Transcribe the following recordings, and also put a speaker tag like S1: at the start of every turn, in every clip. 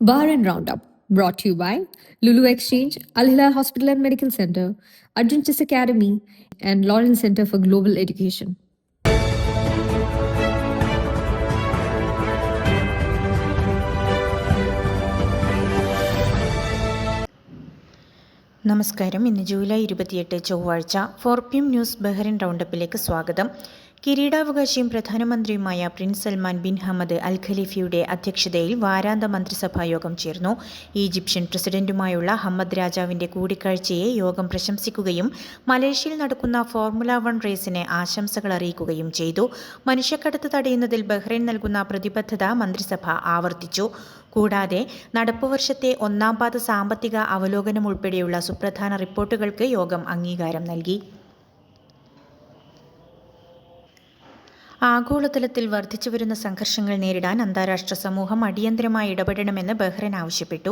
S1: Bar and Roundup, brought to you by Lulu Exchange, Al Hilal Hospital and Medical Center, Adventist Academy, and Lawrence Center for Global Education.
S2: നമസ്കാരം. ഇന്ന് July 28 ചൊവ്വാഴ്ച. 4PM news Bahrain റൗണ്ടപ്പിലേക്ക് സ്വാഗതം. കിരീടാവകാശിയും പ്രധാനമന്ത്രിയുമായ Prince Salman bin Hamad Al ഖലീഫയുടെ അധ്യക്ഷതയിൽ വാരാന്ത മന്ത്രിസഭാ യോഗം ചേർന്നു. Egyptian പ്രസിഡന്റുമായുള്ള Hammad രാജാവിന്റെ കൂടിക്കാഴ്ചയെ യോഗം പ്രശംസിക്കുകയും മലേഷ്യയിൽ നടക്കുന്ന ഫോർമുല 1 റേസിന് ആശംസകൾ അറിയിക്കുകയും ചെയ്തു. മനുഷ്യക്കടത്ത് തടയുന്നതിൽ ബഹ്റൈൻ നൽകുന്ന പ്രതിബദ്ധത മന്ത്രിസഭ ആവർത്തിച്ചു. കൂടാതെ നടപ്പുവർഷത്തെ ഒന്നാം പാദ സാമ്പത്തിക അവലോകനം ഉൾപ്പെടെയുള്ള സുപ്രധാന റിപ്പോർട്ടുകൾക്ക് യോഗം അംഗീകാരം നൽകി. ആഗോളതലത്തിൽ വർദ്ധിച്ചുവരുന്ന സംഘർഷങ്ങൾ നേരിടാൻ അന്താരാഷ്ട്ര സമൂഹം അടിയന്തരമായി ഇടപെടണമെന്ന് ബഹ്റൈൻ ആവശ്യപ്പെട്ടു.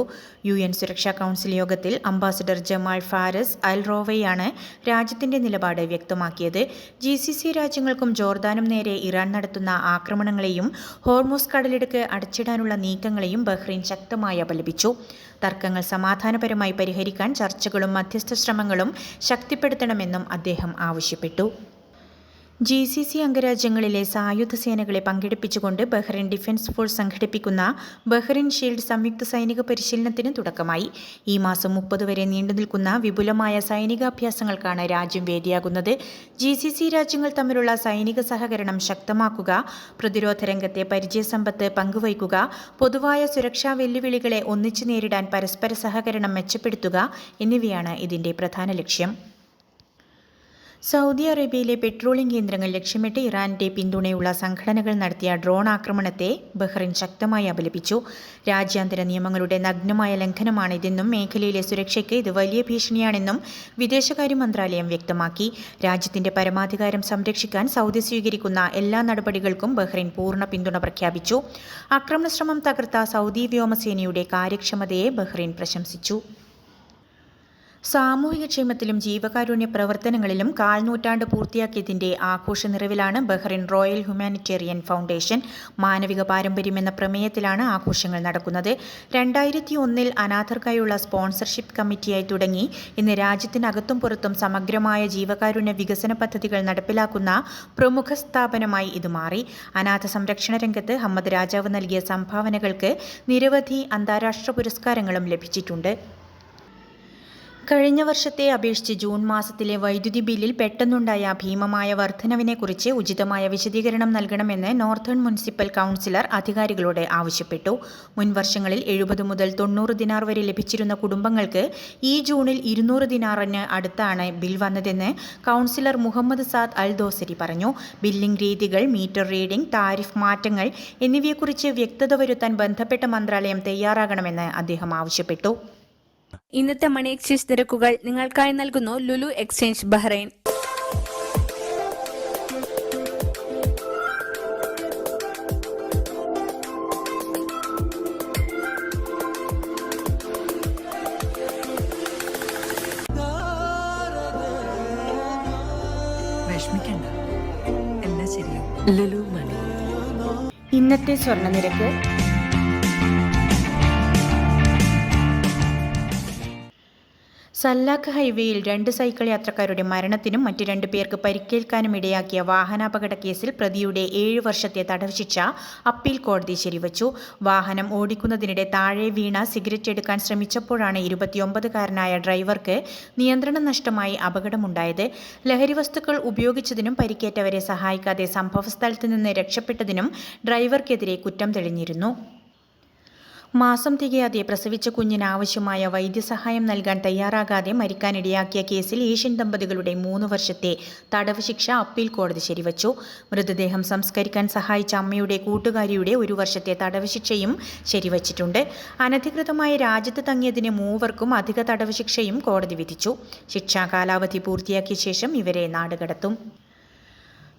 S2: UN സുരക്ഷാ കൗൺസിൽ യോഗത്തിൽ അംബാസഡർ ജമാൽ ഫാരസ് അൽ റോവയാണ് രാജ്യത്തിന്റെ നിലപാട് വ്യക്തമാക്കിയത്. GCC രാജ്യങ്ങൾക്കും ജോർദാനും നേരെ ഇറാൻ നടത്തുന്ന ആക്രമണങ്ങളെയും ഹോർമൂസ് കടലിടുക്ക് അടച്ചിടാനുള്ള നീക്കങ്ങളെയും ബഹ്റൈൻ ശക്തമായി അപലപിച്ചു. തർക്കങ്ങൾ സമാധാനപരമായി പരിഹരിക്കാൻ ചർച്ചകളും മധ്യസ്ഥ ശ്രമങ്ങളും ശക്തിപ്പെടുത്തണമെന്നും അദ്ദേഹം ആവശ്യപ്പെട്ടു. GCC അംഗരാജ്യങ്ങളിലെ സായുധ സേനകളെ പങ്കെടുപ്പിച്ചുകൊണ്ട് ബഹ്റൈൻ ഡിഫൻസ് ഫോഴ്സ് സംഘടിപ്പിക്കുന്ന ബഹ്റൈൻ ഷീൽഡ് സംയുക്ത സൈനിക പരിശീലനത്തിന് തുടക്കമായി. ഈ മാസം 30 വരെ നീണ്ടുനിൽക്കുന്ന വിപുലമായ സൈനികാഭ്യാസങ്ങൾക്കാണ് രാജ്യം വേദിയാകുന്നത്. GCC രാജ്യങ്ങൾ തമ്മിലുള്ള സൈനിക സഹകരണം ശക്തമാക്കുക, പ്രതിരോധ രംഗത്തെ പരിചയസമ്പത്ത് പങ്കുവയ്ക്കുക, പൊതുവായ സുരക്ഷാ വെല്ലുവിളികളെ ഒന്നിച്ചു നേരിടാൻ പരസ്പര സഹകരണം മെച്ചപ്പെടുത്തുക എന്നിവയാണ് ഇതിന്റെ പ്രധാന ലക്ഷ്യം. സൗദി അറേബ്യയിലെ പെട്രോളിംഗ് കേന്ദ്രങ്ങൾ ലക്ഷ്യമിട്ട് ഇറാന്റെ പിന്തുണയുള്ള സംഘടനകൾ നടത്തിയ ഡ്രോൺ ആക്രമണത്തെ ബഹ്റൈൻ ശക്തമായി അപലപിച്ചു. രാജ്യാന്തര നിയമങ്ങളുടെ നഗ്നമായ ലംഘനമാണ് ഇതെന്നും മേഖലയിലെ സുരക്ഷയ്ക്ക് ഇത് വലിയ ഭീഷണിയാണെന്നും വിദേശകാര്യ മന്ത്രാലയം വ്യക്തമാക്കി. രാജ്യത്തിന്റെ പരമാധികാരം സംരക്ഷിക്കാൻ സൗദി സ്വീകരിക്കുന്ന എല്ലാ നടപടികൾക്കും ബഹ്റൈൻ പൂർണ്ണ പിന്തുണ പ്രഖ്യാപിച്ചു. ആക്രമണശ്രമം തകർത്ത സൗദി വ്യോമസേനയുടെ കാര്യക്ഷമതയെ ബഹ്റൈൻ പ്രശംസിച്ചു. സാമൂഹികക്ഷേമത്തിലും ജീവകാരുണ്യ പ്രവർത്തനങ്ങളിലും കാൽനൂറ്റാണ്ട് പൂർത്തിയാക്കിയതിന്റെ ആഘോഷ നിറവിലാണ് ബഹ്റൈൻ റോയൽ ഹ്യൂമാനിറ്റേറിയൻ ഫൗണ്ടേഷൻ. മാനവിക പാരമ്പര്യം എന്ന പ്രമേയത്തിലാണ് ആഘോഷങ്ങൾ നടക്കുന്നത്. 2001 അനാഥർക്കായുള്ള സ്പോൺസർഷിപ്പ് കമ്മിറ്റിയായി തുടങ്ങി ഇന്ന് രാജ്യത്തിനകത്തും പുറത്തും സമഗ്രമായ ജീവകാരുണ്യ വികസന പദ്ധതികൾ നടപ്പിലാക്കുന്ന പ്രമുഖ സ്ഥാപനമായി ഇത് മാറി. അനാഥ സംരക്ഷണ രംഗത്ത് ഹമ്മദ് രാജാവ് നൽകിയ സംഭാവനകൾക്ക് നിരവധി അന്താരാഷ്ട്ര പുരസ്കാരങ്ങളും ലഭിച്ചിട്ടുണ്ട്. കഴിഞ്ഞ വർഷത്തെ അപേക്ഷിച്ച് ജൂൺ മാസത്തിലെ വൈദ്യുതി ബില്ലിൽ പെട്ടെന്നുണ്ടായ ഭീമമായ വർധനവിനെക്കുറിച്ച് ഉചിതമായ വിശദീകരണം നൽകണമെന്ന് നോർത്തേൺ മുനിസിപ്പൽ കൗൺസിലർ അധികാരികളോട് ആവശ്യപ്പെട്ടു. മുൻ വർഷങ്ങളിൽ 70 മുതൽ 90 ദിനാർ വരെ ലഭിച്ചിരുന്ന കുടുംബങ്ങൾക്ക് ഈ ജൂണിൽ 200 ദിനാറിന് അടുത്താണ് ബിൽ വന്നതെന്ന് councillor Muhammad Saad Al Dosari പറഞ്ഞു. ബില്ലിംഗ് രീതികൾ, മീറ്റർ റീഡിംഗ്, താരിഫ് മാറ്റങ്ങൾ എന്നിവയെക്കുറിച്ച് വ്യക്തത വരുത്താൻ ബന്ധപ്പെട്ട മന്ത്രാലയം തയ്യാറാകണമെന്ന് അദ്ദേഹം ആവശ്യപ്പെട്ടു.
S3: ഇന്നത്തെ മണി എക്സ്ചേഞ്ച് നിരക്കുകൾ നിങ്ങൾക്കായി നൽകുന്നു ലുലു എക്സ്ചേഞ്ച് ബഹ്റൈൻ.
S2: ഇന്നത്തെ സ്വർണ്ണ നിരക്ക് സല്ലാഖ് ഹൈവേയിൽ 2 സൈക്കിൾ യാത്രക്കാരുടെ മരണത്തിനും മറ്റ് 2 പേർക്ക് പരിക്കേൽക്കാനും ഇടയാക്കിയ വാഹനാപകട കേസിൽ പ്രതിയുടെ 7 വർഷത്തെ തടവ് ശിക്ഷ അപ്പീൽ കോടതി ശരിവച്ചു. വാഹനം ഓടിക്കുന്നതിനിടെ താഴെ വീണ സിഗരറ്റ് എടുക്കാൻ ശ്രമിച്ചപ്പോഴാണ് 29-കാരനായ ഡ്രൈവർക്ക് നിയന്ത്രണം നഷ്ടമായി അപകടമുണ്ടായത്. ലഹരി വസ്തുക്കൾ ഉപയോഗിച്ചതിനും പരിക്കേറ്റവരെ സഹായിക്കാതെ സംഭവസ്ഥലത്ത് നിന്ന് രക്ഷപ്പെട്ടതിനും ഡ്രൈവർക്കെതിരെ കുറ്റം തെളിഞ്ഞിരുന്നു. മാസം തികയാതെ പ്രസവിച്ച കുഞ്ഞിന് ആവശ്യമായ വൈദ്യസഹായം നൽകാൻ തയ്യാറാകാതെ മരിക്കാനിടയാക്കിയ കേസിൽ ഏഷ്യൻ ദമ്പതികളുടെ 3 വർഷത്തെ തടവ് ശിക്ഷ അപ്പീൽ കോടതി ശരിവച്ചു. മൃതദേഹം സംസ്കരിക്കാൻ സഹായിച്ച അമ്മയുടെ കൂട്ടുകാരിയുടെ 1 വർഷത്തെ തടവ് ശിക്ഷയും ശരിവച്ചിട്ടുണ്ട്. അനധികൃതമായി രാജ്യത്ത് തങ്ങിയതിന് 3 അധിക തടവ് ശിക്ഷയും കോടതി വിധിച്ചു. ശിക്ഷാ കാലാവധി പൂർത്തിയാക്കിയ ശേഷം ഇവരെ നാടുകടത്തും.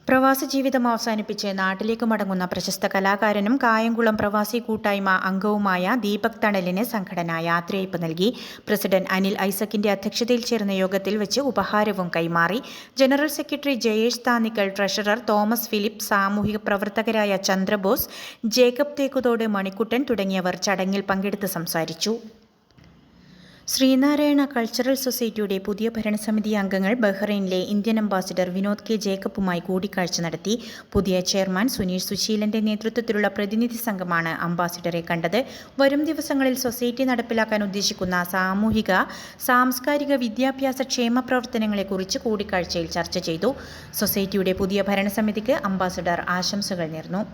S2: പ്രവാസ ജീവിതം അവസാനിപ്പിച്ച് നാട്ടിലേക്ക് മടങ്ങുന്ന പ്രശസ്ത കലാകാരനും കായംകുളം പ്രവാസി കൂട്ടായ്മ അംഗവുമായ ദീപക് തണലിന് സംഘടന യാത്രയയപ്പ് നൽകി. പ്രസിഡന്റ് അനിൽ ഐസക്കിന്റെ അധ്യക്ഷതയിൽ ചേർന്ന യോഗത്തിൽ വെച്ച് ഉപഹാരവും കൈമാറി. General secretary Jayesh Thannickal, treasurer Thomas Philip, സാമൂഹിക പ്രവർത്തകരായ ചന്ദ്രബോസ്, ജേക്കബ് തേക്കുതോട്, മണിക്കുട്ടൻ തുടങ്ങിയവർ ചടങ്ങിൽ പങ്കെടുത്ത് സംസാരിച്ചു. ശ്രീനാരായണ കൾച്ചറൽ സൊസൈറ്റിയുടെ പുതിയ ഭരണസമിതി അംഗങ്ങൾ ബഹ്റൈനിലെ ഇന്ത്യൻ അംബാസിഡർ വിനോദ് കെ ജേക്കബുമായി കൂടിക്കാഴ്ച നടത്തി. പുതിയ ചെയർമാൻ സുനീഷ് സുശീലന്റെ നേതൃത്വത്തിലുള്ള പ്രതിനിധി സംഘമാണ് അംബാസിഡറെ കണ്ടത്. വരും ദിവസങ്ങളിൽ സൊസൈറ്റി നടപ്പിലാക്കാൻ ഉദ്ദേശിക്കുന്ന സാമൂഹിക, സാംസ്കാരിക, വിദ്യാഭ്യാസ, ക്ഷേമ പ്രവർത്തനങ്ങളെക്കുറിച്ച് കൂടിക്കാഴ്ചയിൽ ചർച്ച ചെയ്തു. സൊസൈറ്റിയുടെ പുതിയ ഭരണസമിതിക്ക് അംബാസിഡർ ആശംസകൾ നേർന്നു.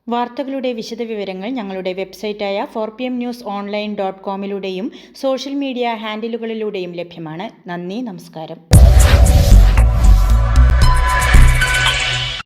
S2: വാർത്തകളുടെ വിശദവിവരങ്ങൾ ഞങ്ങളുടെ വെബ്സൈറ്റായ 4pmnewsonline.com സോഷ്യൽ മീഡിയ ഹാൻഡിലുകളിലൂടെയും ലഭ്യമാണ്. നന്ദി, നമസ്കാരം.